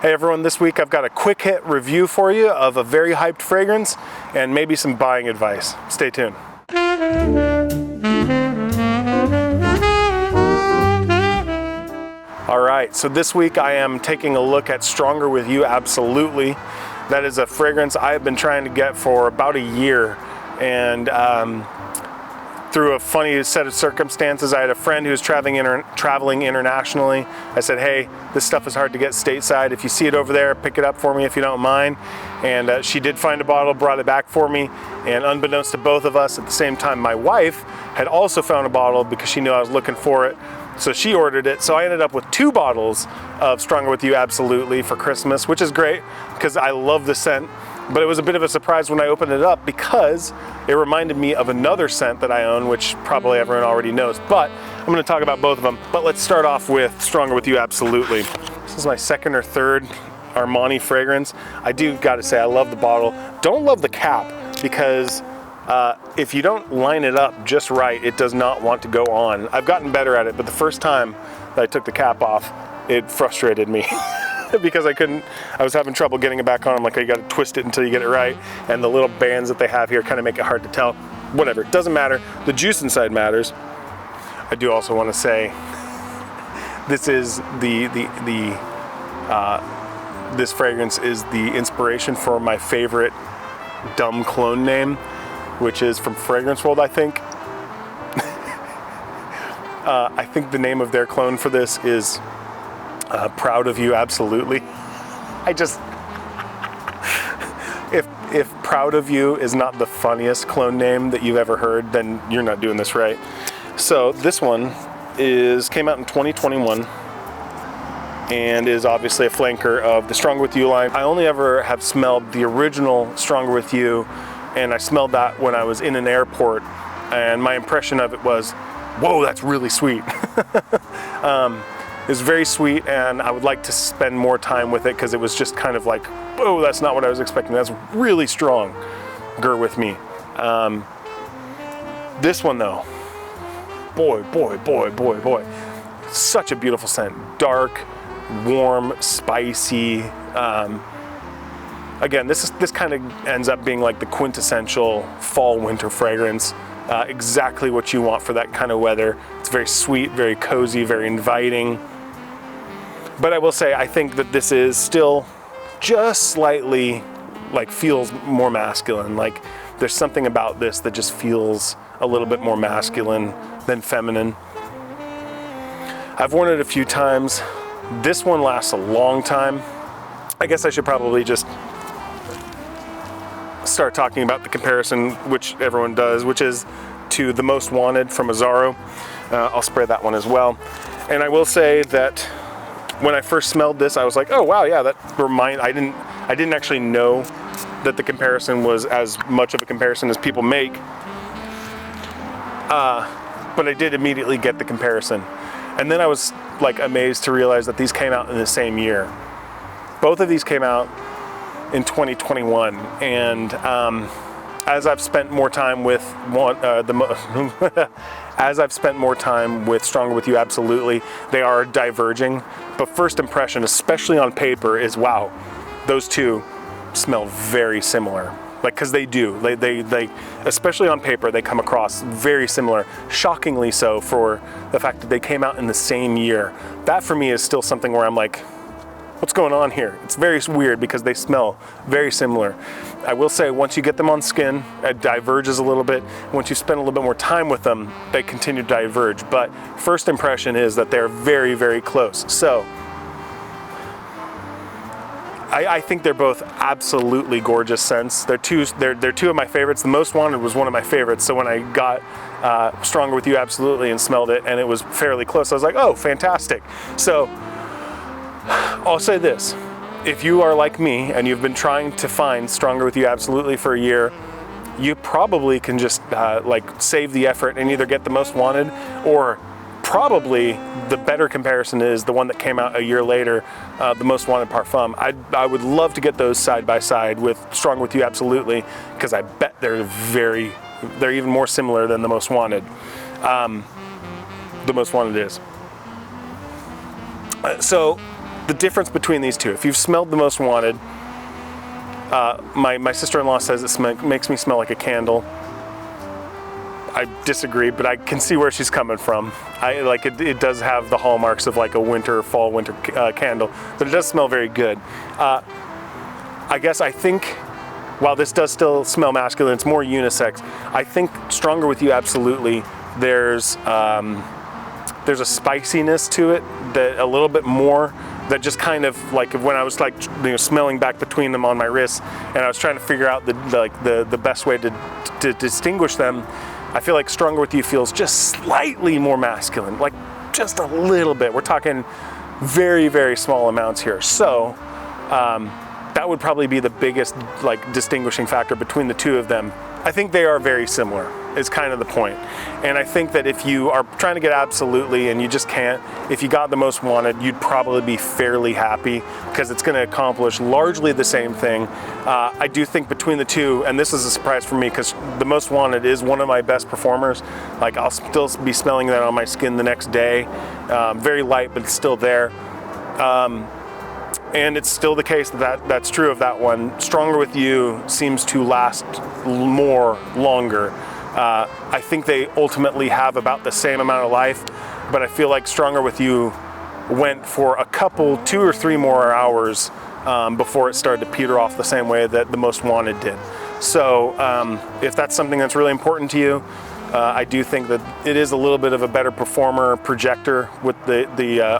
Hey everyone, this week I've got a quick hit review for you of a very hyped fragrance and maybe some buying advice. Stay tuned. All right, so this week I am taking a look at Stronger With You Absolutely. That is a fragrance I have been trying to get for about a year, and through a funny set of circumstances, I had a friend who was traveling internationally. I said, hey, this stuff is hard to get stateside. If you see it over there, pick it up for me if you don't mind. And she did find a bottle, brought it back for me. And unbeknownst to both of us, at the same time, my wife had also found a bottle because she knew I was looking for it. So she ordered it. So I ended up with 2 bottles of Stronger With You Absolutely for Christmas, which is great because I love the scent. But it was a bit of a surprise when I opened it up because it reminded me of another scent that I own, which probably everyone already knows. But I'm going to talk about both of them. But let's start off with Stronger With You Absolutely. This is my second or third Armani fragrance. I do got to say, I love the bottle. Don't love the cap because if you don't line it up just right, it does not want to go on. I've gotten better at it, but the first time that I took the cap off, it frustrated me. Because I was having trouble getting it back on. I'm like, you got to twist it until you get it right. And the little bands that they have here kind of make it hard to tell. Whatever, it doesn't matter. The juice inside matters. I do also want to say, this is this fragrance is the inspiration for my favorite dumb clone name, which is from Fragrance World, I think. I think the name of their clone for this is Proud of You Absolutely. If Proud of You is not the funniest clone name that you've ever heard, then you're not doing this right. So this one came out in 2021 and is obviously a flanker of the Stronger With You line. I only ever have smelled the original Stronger With You, and I smelled that when I was in an airport, and my impression of it was, whoa, that's really sweet. It's very sweet, and I would like to spend more time with it because it was just kind of like, oh, that's not what I was expecting. That's really strong. Gur with me. This one though, boy. Such a beautiful scent. Dark, warm, spicy. Again, this kind of ends up being like the quintessential fall-winter fragrance. Exactly what you want for that kind of weather. It's very sweet, very cozy, very inviting. But I will say, I think that this is still just slightly, like, feels more masculine. Like, there's something about this that just feels a little bit more masculine than feminine. I've worn it a few times. This one lasts a long time. I guess I should probably just start talking about the comparison, which everyone does, which is to the Most Wanted from Azzaro. I'll spray that one as well. And I will say that when I first smelled this, I was like, oh wow, yeah, I didn't actually know that the comparison was as much of a comparison as people make. But I did immediately get the comparison. And then I was like amazed to realize that these came out in the same year. Both of these came out in 2021, and as I've spent more time with as I've spent more time with Stronger With You Absolutely, they are diverging. But first impression, especially on paper, is wow, those two smell very similar. Like, because they do. They especially on paper, they come across very similar. Shockingly so for the fact that they came out in the same year. That for me is still something where I'm like, what's going on here? It's very weird because they smell very similar. I will say, once you get them on skin, it diverges a little bit. Once you spend a little bit more time with them, they continue to diverge. But first impression is that they're very, very close. So I think they're both absolutely gorgeous scents. They're two of my favorites. The Most Wanted was one of my favorites. So when I got Stronger With You Absolutely and smelled it, and it was fairly close, I was like, oh, fantastic. So I'll say this. If you are like me and you've been trying to find Stronger With You Absolutely for a year, you probably can just like save the effort and either get the Most Wanted, or probably the better comparison is the one that came out a year later, the Most Wanted Parfum. I would love to get those side by side with Stronger With You Absolutely, because I bet they're even more similar than the Most Wanted. The Most Wanted is. So the difference between these two. If you've smelled the Most Wanted, my sister-in-law says it makes me smell like a candle. I disagree, but I can see where she's coming from. It does have the hallmarks of like a fall winter candle, but it does smell very good. I think while this does still smell masculine, it's more unisex. I think Stronger With You, absolutely. There's a spiciness to it, that a little bit more, that just kind of like when I was like, you know, smelling back between them on my wrists, and I was trying to figure out the best way to distinguish them. I feel like Stronger With You feels just slightly more masculine, like just a little bit. We're talking very, very small amounts here. So that would probably be the biggest like distinguishing factor between the two of them. I think they are very similar, is kind of the point. And I think that if you are trying to get absolutely and you just can't, if you got the Most Wanted, you'd probably be fairly happy because it's going to accomplish largely the same thing. I do think between the two, and this is a surprise for me because the Most Wanted is one of my best performers. Like I'll still be smelling that on my skin the next day. Very light, but it's still there. And it's still the case that's true of that one. Stronger With You seems to last longer. I think they ultimately have about the same amount of life, but I feel like Stronger With You went for a couple, 2 or 3 more hours before it started to peter off the same way that the Most Wanted did. So if that's something that's really important to you, I do think that it is a little bit of a better performer projector with the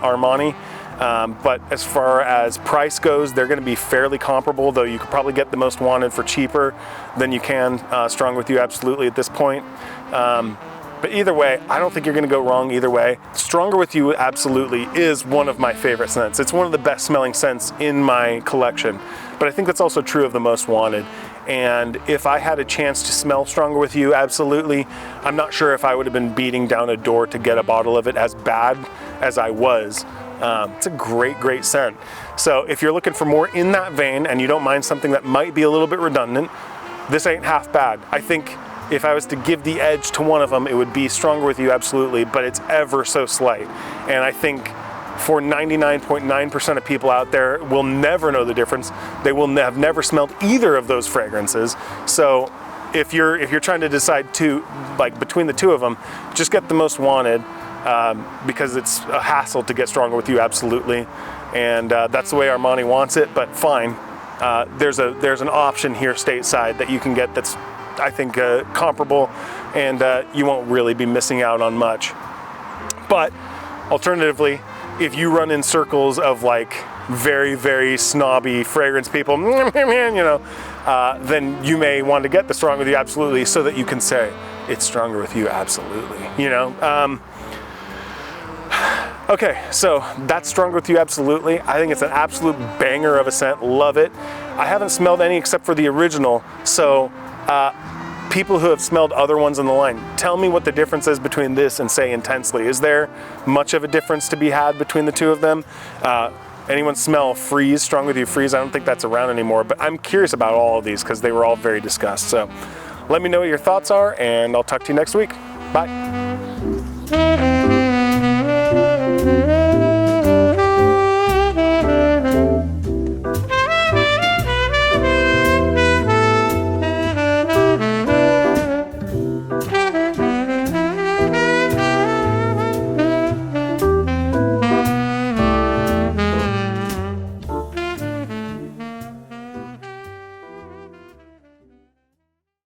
Armani. But as far as price goes, they're going to be fairly comparable, though you could probably get the Most Wanted for cheaper than you can Stronger With You, absolutely, at this point. But either way, I don't think you're going to go wrong either way. Stronger With You, absolutely, is one of my favorite scents. It's one of the best smelling scents in my collection. But I think that's also true of the Most Wanted. And if I had a chance to smell Stronger With You, absolutely, I'm not sure if I would have been beating down a door to get a bottle of it as bad as I was. It's a great, great scent. So if you're looking for more in that vein and you don't mind something that might be a little bit redundant, this ain't half bad. I think if I was to give the edge to one of them, it would be Stronger With You, absolutely, but it's ever so slight. And I think for 99.9% of people out there will never know the difference. They will have never smelled either of those fragrances. So if you're trying to decide between the two of them, just get the Most Wanted. Because it's a hassle to get Stronger With You, absolutely, and that's the way Armani wants it. But fine, there's an option here stateside that you can get that's, I think, comparable, and you won't really be missing out on much. But alternatively, if you run in circles of like very, very snobby fragrance people, you know, then you may want to get the Stronger With You, absolutely, so that you can say it's Stronger With You, absolutely, you know. Okay, so that's Stronger With You, absolutely. I think it's an absolute banger of a scent. Love it. I haven't smelled any except for the original, so people who have smelled other ones in the line, tell me what the difference is between this and, say, Intensely. Is there much of a difference to be had between the two of them? Anyone smell Freeze, Stronger With You Freeze? I don't think that's around anymore, but I'm curious about all of these because they were all very discussed. So let me know what your thoughts are, and I'll talk to you next week. Bye.